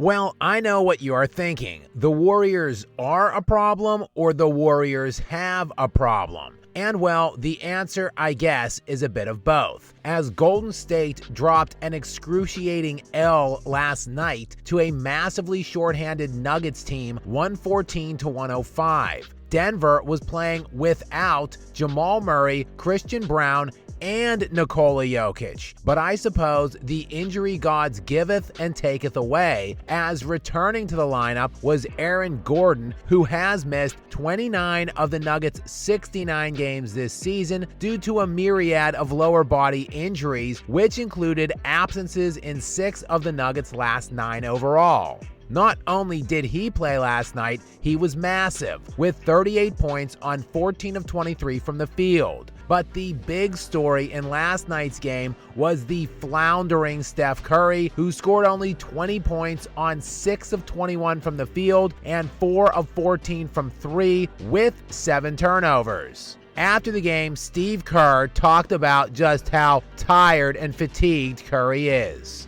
Well, I know what you are thinking. The Warriors are a problem or the Warriors have a problem. And well, the answer, I guess, is a bit of both, as Golden State dropped an excruciating L last night to a massively shorthanded Nuggets team 114-105. Denver was playing without Jamal Murray, Christian Brown, and Nikola Jokic. But I suppose the injury gods giveth and taketh away, as returning to the lineup was Aaron Gordon, who has missed 29 of the Nuggets' 69 games this season due to a myriad of lower body injuries, which included absences in 6 of the Nuggets' last 9 overall. Not only did he play last night, he was massive, with 38 points on 14 of 23 from the field. But the big story in last night's game was the floundering Steph Curry, who scored only 20 points on 6 of 21 from the field and 4 of 14 from 3, with 7 turnovers. After the game, Steve Kerr talked about just how tired and fatigued Curry is.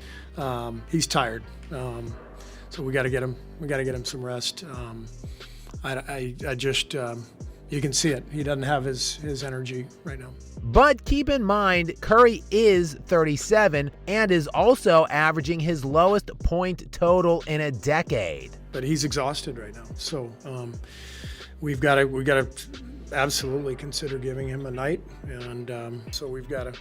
He's tired. So we got to get him. We got to get him some rest. I just you can see it. He doesn't have his energy right now. But keep in mind, Curry is 37 and is also averaging his lowest point total in a decade. But he's exhausted right now. So we've got to absolutely consider giving him a night, and so we've got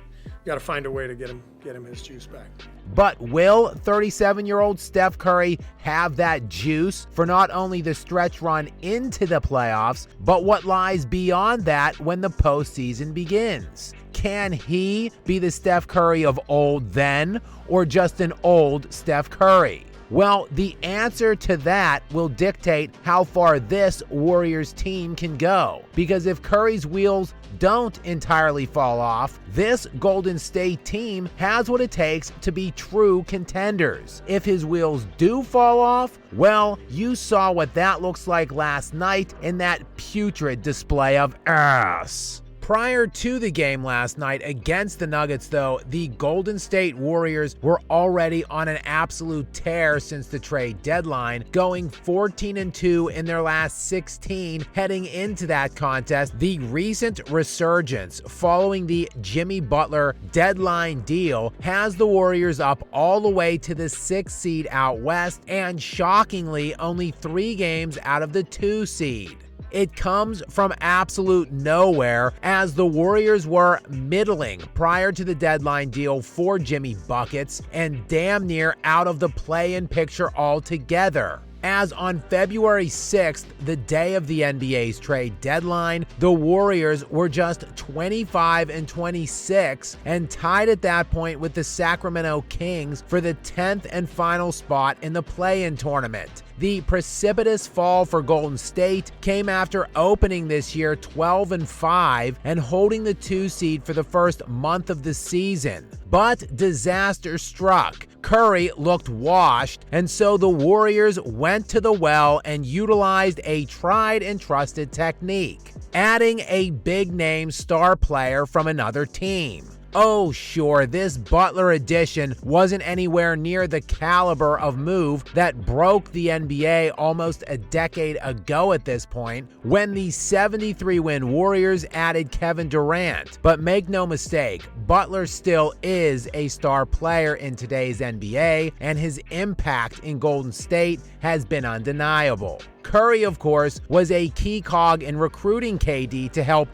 to find a way to get him his juice back. But will 37-year-old Steph Curry have that juice for not only the stretch run into the playoffs, but what lies beyond that when the postseason begins? Can he be the Steph Curry of old then, or just an old Steph Curry? Well, the answer to that will dictate how far this Warriors team can go. Because if Curry's wheels don't entirely fall off, this Golden State team has what it takes to be true contenders. If his wheels do fall off, well, you saw what that looks like last night in that putrid display of ass. Prior to the game last night against the Nuggets, though, the Golden State Warriors were already on an absolute tear since the trade deadline, going 14-2 in their last 16 heading into that contest. The recent resurgence following the Jimmy Butler deadline deal has the Warriors up all the way to the 6th seed out west, and shockingly only 3 games out of the 2 seed. It comes from absolute nowhere, as the Warriors were middling prior to the deadline deal for Jimmy Buckets and damn near out of the play-in picture altogether. As on February 6th, the day of the NBA's trade deadline, the Warriors were just 25-26 and tied at that point with the Sacramento Kings for the 10th and final spot in the play-in tournament. The precipitous fall for Golden State came after opening this year 12-5 and holding the 2 seed for the first month of the season. But disaster struck. Curry looked washed, and so the Warriors went to the well and utilized a tried and trusted technique, adding a big-name star player from another team. Oh sure, this Butler addition wasn't anywhere near the caliber of move that broke the NBA almost a decade ago at this point, when the 73-win Warriors added Kevin Durant. But make no mistake, Butler still is a star player in today's NBA, and his impact in Golden State has been undeniable. Curry, of course, was a key cog in recruiting KD to help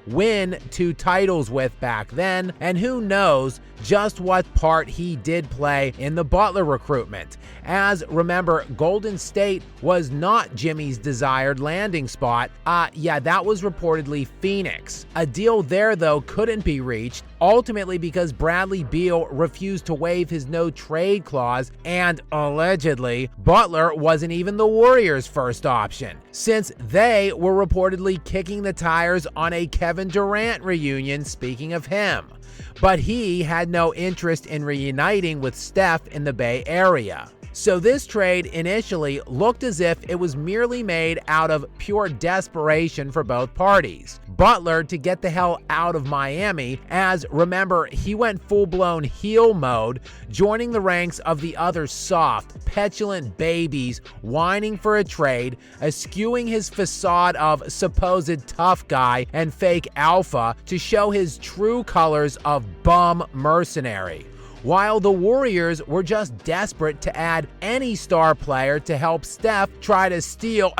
win 2 titles with back then, and who knows just what part he did play in the Butler recruitment. As remember, Golden State was not Jimmy's desired landing spot. That was reportedly Phoenix. A deal there, though, couldn't be reached, ultimately because Bradley Beal refused to waive his no-trade clause, and allegedly, Butler wasn't even the Warriors' first option, since they were reportedly kicking the tires on a Kevin Durant reunion, speaking of him. But he had no interest in reuniting with Steph in the Bay Area. So this trade initially looked as if it was merely made out of pure desperation for both parties. Butler to get the hell out of Miami, as remember, he went full-blown heel mode, joining the ranks of the other soft, petulant babies whining for a trade, eschewing his facade of supposed tough guy and fake alpha to show his true colors of bum mercenary. While the Warriors were just desperate to add any star player to help Steph try to steal,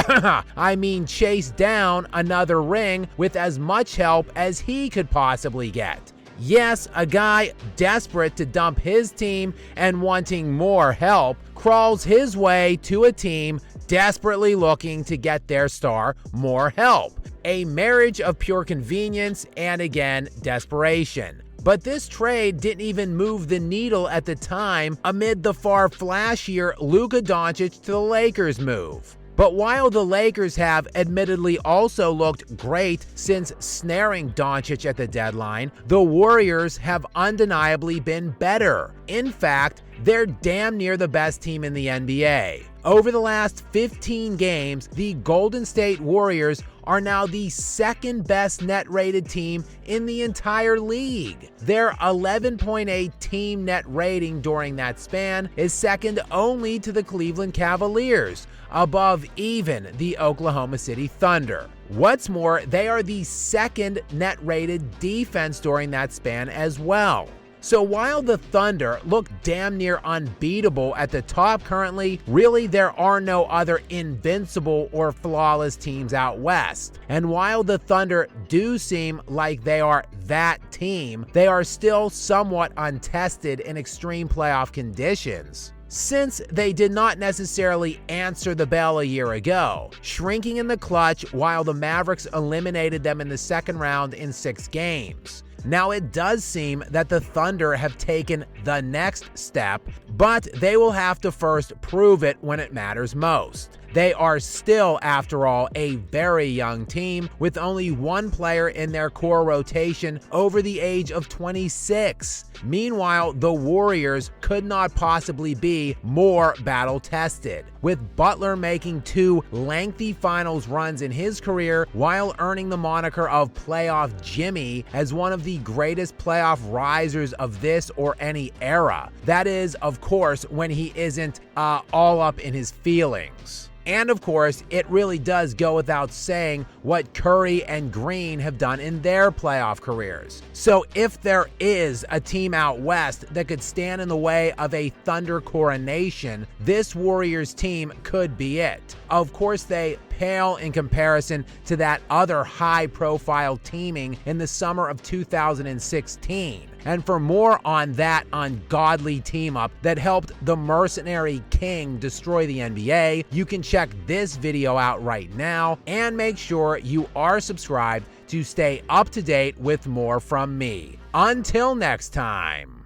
chase down another ring with as much help as he could possibly get. Yes, a guy desperate to dump his team and wanting more help crawls his way to a team desperately looking to get their star more help. A marriage of pure convenience and, again, desperation. But this trade didn't even move the needle at the time amid the far flashier Luka Doncic to the Lakers move. But while the Lakers have admittedly also looked great since snaring Doncic at the deadline, the Warriors have undeniably been better. In fact, they're damn near the best team in the NBA. Over the last 15 games, the Golden State Warriors are now the second best net rated team in the entire league. Their 11.8 team net rating during that span is second only to the Cleveland Cavaliers, above even the Oklahoma City Thunder. What's more, they are the second net rated defense during that span as well. So while the Thunder look damn near unbeatable at the top currently, really there are no other invincible or flawless teams out west. And while the Thunder do seem like they are that team, they are still somewhat untested in extreme playoff conditions, since they did not necessarily answer the bell a year ago, shrinking in the clutch while the Mavericks eliminated them in the second round in 6 games. Now, it does seem that the Thunder have taken the next step, but they will have to first prove it when it matters most. They are still, after all, a very young team with only one player in their core rotation over the age of 26. Meanwhile, the Warriors could not possibly be more battle-tested, with Butler making 2 lengthy finals runs in his career while earning the moniker of Playoff Jimmy as one of the greatest playoff risers of this or any era. That is, of course, when he isn't all up in his feelings. And of course, it really does go without saying what Curry and Green have done in their playoff careers. So if there is a team out west that could stand in the way of a Thunder coronation, this Warriors team could be it. Of course, they pale in comparison to that other high-profile teaming in the summer of 2016. And for more on that ungodly team-up that helped the Mercenary King destroy the NBA, you can check this video out right now, and make sure you are subscribed to stay up to date with more from me. Until next time.